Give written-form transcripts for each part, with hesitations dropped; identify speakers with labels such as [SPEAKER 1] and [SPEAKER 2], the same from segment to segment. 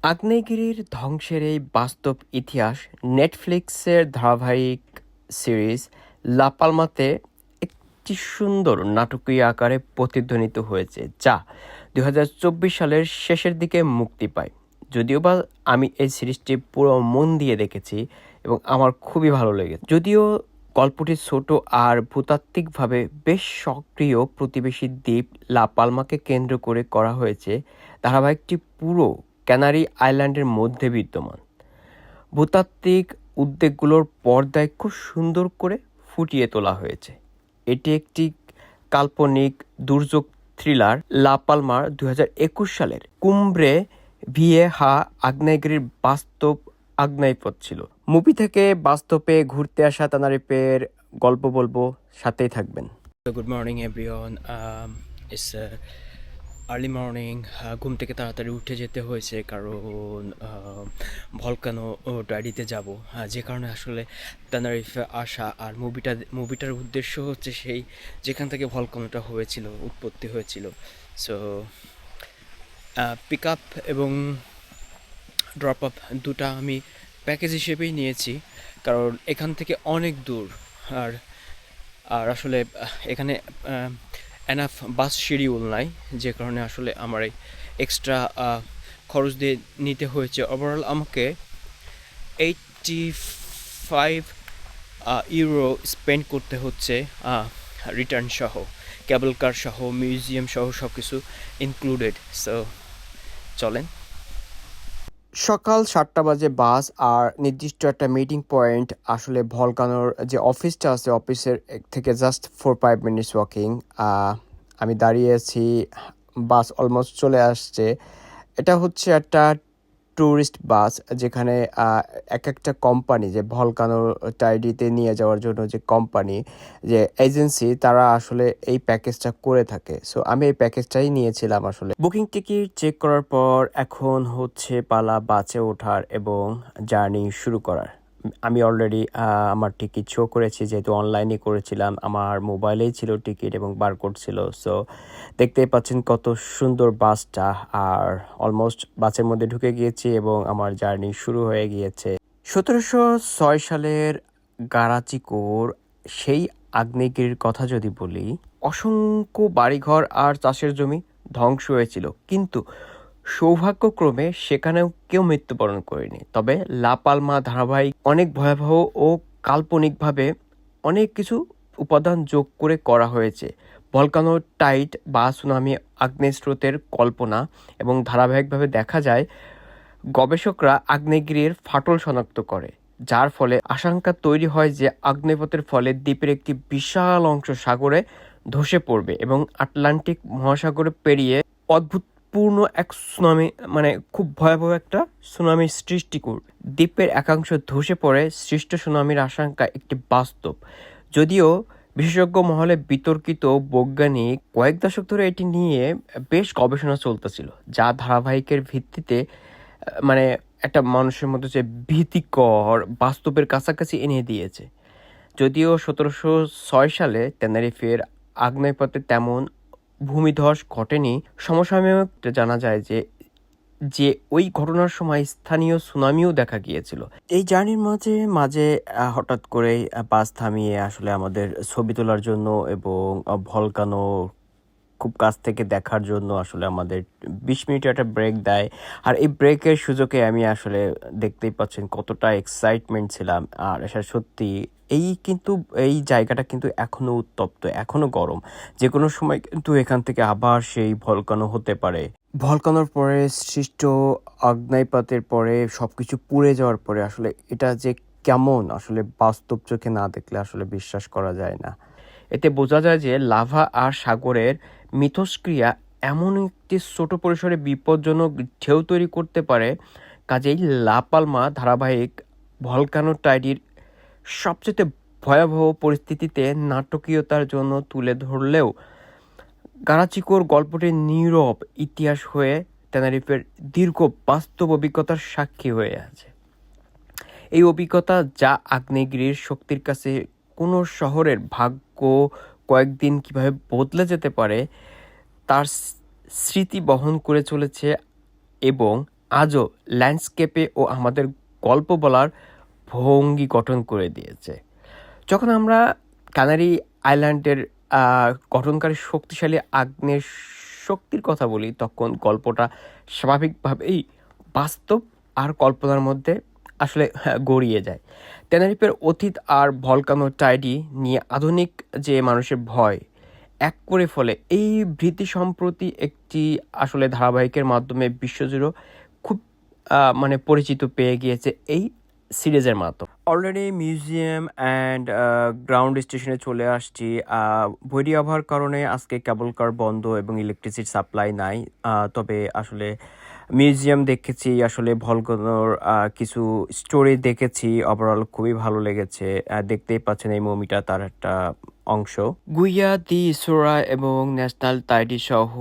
[SPEAKER 1] আগ্নেয়গিরির ধ্বংসের এই বাস্তব ইতিহাস নেটফ্লিক্সের ধারাবাহিক সিরিজ লা পালমাতে একটি সুন্দর নাটকীয় আকারে প্রতিধ্বনিত হয়েছে, যা 2024 সালের শেষের দিকে মুক্তি পায়। যদিও বা আমি এই সিরিজটি পুরো মন দিয়ে দেখেছি এবং আমার খুবই ভালো লেগেছে। যদিও গল্পটি ছোট আর ভূতাত্ত্বিকভাবে বেশ সক্রিয় প্রতিবেশী দ্বীপ লা পালমাকে কেন্দ্র করে করা হয়েছে, ধারাবাহিকটি পুরো ক্যানারি আইল্যান্ডের মধ্যে বিদ্যমান ভূতাত্ত্বিক উদ্বেগগুলোর পর্দায় খুব সুন্দর করে ফুটিয়ে তোলা হয়েছে। এটি একটি কাল্পনিক দুর্যোগ থ্রিলার। লা পালমার 2021 সালের কুমব্রে ভিয়েহা আগ্নেয়গিরির বাস্তব আগ্নেয়পথ ছিল। মুভি থেকে বাস্তবে ঘুরতে আসা তানারিপের গল্প বলবো, সাথেই থাকবেন। Good morning everyone. It's early morning. ঘুম থেকে তাড়াতাড়ি উঠে যেতে হয়েছে কারণ ভলকানো ডায়েরিতে যাব, যে কারণে আসলে তানারিফে আসা। আর মুভিটার উদ্দেশ্য হচ্ছে সেই যেখান থেকে ভলকানোটা উৎপত্তি হয়েছিল। সো পিক আপ এবং ড্রপ আপ দুটা আমি প্যাকেজ হিসেবেই নিয়েছি, কারণ এখান থেকে অনেক দূর। আর আর আসলে এখানে এনাফ বাস শিডিউল নাই, যে কারণে আসলে আমার এই এক্সট্রা খরচ দিয়ে নিতে হয়েছে। ওভারঅল আমাকে 85 ইউরো স্পেন্ড করতে হচ্ছে, রিটার্ন সহ, কেবল কার সহ, মিউজিয়াম সহ সব কিছু ইনক্লুডেড। সো চলেন। সকাল 7টা বাজে বাস, আর নির্দিষ্ট একটা মিটিং পয়েন্ট আসলে ভলকানোর যে অফিসটা আছে, অফিসের থেকে জাস্ট 4-5 মিনিটস ওয়াকিং। আমি দাঁড়িয়ে আছি, বাস অলমোস্ট চলে আসছে। এটা হচ্ছে একটা ট্যুরিস্ট বাস, যেখানে এক একটা কোম্পানি, যে ভলকানো টাইডিতে নিয়ে যাওয়ার জন্য যে কোম্পানি, যে এজেন্সি, তারা আসলে এই প্যাকেজটা করে থাকে। সো আমি এই প্যাকেজটাই নিয়েছিলাম। আসলে বুকিং টিকিট চেক করার পর এখন হচ্ছে পালা বাসে ওঠার এবং জার্নি শুরু করার। আমি অলরেডি আমার টিকিট শো করেছি, যেহেতু অনলাইনে করেছিলাম। আমার মোবাইলেই ছিল টিকিট এবং বারকোড ছিল। সো দেখতেই পাচ্ছেন কত সুন্দর বাসটা। আর অলমোস্ট বাসের মধ্যে ঢুকে গিয়েছি এবং আমার জার্নি শুরু হয়ে গিয়েছে। 1706 সালের গারাচিকোর সেই আগ্নেয়গিরির কথা যদি বলি, অসংখ্য বাড়িঘর আর চাষের জমি ধ্বংস হয়েছিল, কিন্তু সৌভাগ্যক্রমে সেখানেও কেউ মৃত্যুবরণ করেনি। তবে লা পালমা ধারাবাহিক অনেক ভয়াবহ ও কাল্পনিকভাবে অনেক কিছু উপাদান যোগ করে করা হয়েছে। ভলকানো টাইড বা সুনামি আগ্নেয়স্রোতের কল্পনা, এবং ধারাবাহিকভাবে দেখা যায় গবেষকরা আগ্নেয়গিরির ফাটল শনাক্ত করে, যার ফলে আশঙ্কা তৈরি হয় যে আগ্নেয়পথের ফলে দ্বীপের একটি বিশাল অংশ সাগরে ধসে পড়বে এবং আটলান্টিক মহাসাগরে পেরিয়ে অদ্ভুতপূর্ণ এক সুনামি, মানে খুব ভয়াবহ একটা সুনামির সৃষ্টি করবে। দ্বীপের একাংশ ধসে পড়ে সৃষ্ট সুনামির আশঙ্কা একটি বাস্তব, যদিও বিশেষজ্ঞ মহলে বিতর্কিত। বৈজ্ঞানিক কয়েক দশক ধরে এটি নিয়ে বেশ গবেষণা চলতেছিল, যা ধারাবাহিকের ভিত্তিতে মানে একটা মানুষের মধ্যে যে ভীতিকর বাস্তবের কাছাকাছি এনে দিয়েছে। যদিও 1706 সালে টেনারিফের আগ্নেয়পথে তেমন ভূমিধস ঘটেনি, সমসাময়িক জানা যায় যে যে ওই ঘটনার সময় স্থানীয় সুনামিও দেখা গিয়েছিল। এই জার্নির মাঝে মাঝে হঠাৎ করেই বাস থামিয়ে আসলে আমাদের ছবি তোলার জন্য এবং ভলকানো খুব কাছ থেকে দেখার জন্য আসলে আমাদের 20 মিনিট একটা ব্রেক দেয়। আর এই ব্রেকের সুযোগে আমি আসলে, দেখতেই পাচ্ছেন কতটা এক্সাইটমেন্ট ছিলাম। আর এটা সত্যি, এই জায়গাটা কিন্তু এখনো উত্তপ্ত, এখনো গরম। যে কোনো সময় কিন্তু এখান থেকে আবার সেই ভলকানো হতে পারে। ভলকানোর পরে সৃষ্ট আগ্নেয়পাতের পরে সবকিছু পুড়ে যাওয়ার পরে আসলে এটা যে কেমন, আসলে বাস্তব চোখে না দেখলে আসলে বিশ্বাস করা যায় না। এতে বোঝা যায় যে লাভা আর সাগরের মিথস্ক্রিয়া এমন একটি ছোট পরিসরে বিপজ্জনক ঢেউ তৈরি করতে পারে। কাজেই লা পালমা ধারাবাহিক ভলকানো টাইডির সবচেয়ে ভয়াবহ পরিস্থিতিতে নাটকীয়তার জন্য তুলে ধরলেও গারাচিকোর গল্পটি নীরব ইতিহাস হয়ে টেনারিফের দীর্ঘ বাস্তব অভিজ্ঞতার সাক্ষী হয়ে আছে। এই অভিজ্ঞতা, যা আগ্নেয়গিরির শক্তির কাছে কোনো শহরের ভাগ্য কয়েকদিন কিভাবে বদলে যেতে পারে তার স্মৃতি বহন করে চলেছে, এবং আজও ল্যান্ডস্কেপে ও আমাদের গল্প বলার ভঙ্গি গঠন করে দিয়েছে। যখন আমরা কানারি আইল্যান্ডের গঠনকারী শক্তিশালী আগ্নেয় শক্তির কথা বলি, তখন গল্পটা স্বাভাবিকভাবেই বাস্তব আর কল্পনার মধ্যে আসলে গড়িয়ে যায়। টেনারিফের অতীত আর ভলকানো টাইডি নিয়ে আধুনিক যে মানুষের ভয় এক করে ফলে এই ভীতি সম্প্রতি একটি আসলে ধারাবাহিকের মাধ্যমে বিশ্বজুড়ে খুব মানে পরিচিত পেয়ে গিয়েছে এই সিরিজের মাধ্যমে। অলরেডি মিউজিয়াম অ্যান্ড গ্রাউন্ড স্টেশনে চলে আসছি। বৈরী আবহাওয়ার কারণে আজকে কেবল কার বন্ধ এবং ইলেকট্রিসিটি সাপ্লাই নাই। তবে আসলে মিউজিয়াম দেখেছি, আসলে ভলকানোর কিছু স্টোরি দেখেছি। ওভারঅল খুবই ভালো লেগেছে। দেখতেই পাচ্ছেন এই মুভিটা তার একটা অংশ। গুইয়া দি সোরা এবং ন্যাশনাল টাইডি সহ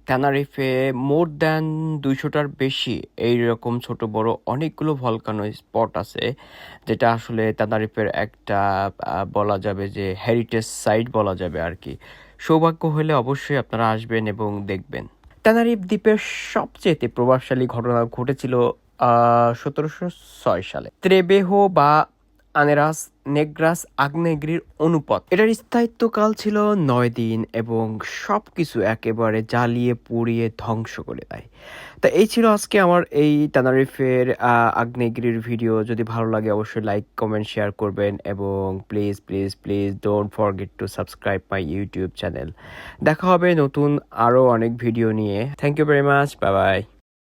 [SPEAKER 1] টেনারিফে মোর দ্যান 200টার বেশি এইরকম ছোট বড় অনেকগুলো ভলকানো স্পট আছে, যেটা আসলে টেনারিফের একটা বলা যাবে যে হেরিটেজ সাইট বলা যাবে আর কি। সৌভাগ্য হলে অবশ্যই আপনারা আসবেন এবং দেখবেন। টেনারিফ দ্বীপের সবচেয়ে প্রভাবশালী ঘটনা ঘটেছিল 1706 সালে। ত্রেবেহো বা আনেরাস নেগ্রাস আগ্নেয়গিরির অনুপাত, এটার স্থায়িত্বকাল ছিল 9 দিন এবং সবকিছু একেবারে জ্বালিয়ে পুড়িয়ে ধ্বংস করে দেয়। তা এই ছিল আজকে আমার এই টেনারিফের আগ্নেয়গিরির ভিডিও। যদি ভালো লাগে অবশ্যই লাইক কমেন্ট শেয়ার করবেন এবং please please please don't forget to subscribe my YouTube channel. দেখা হবে নতুন আরও অনেক ভিডিও নিয়ে। Thank you very much, bye by.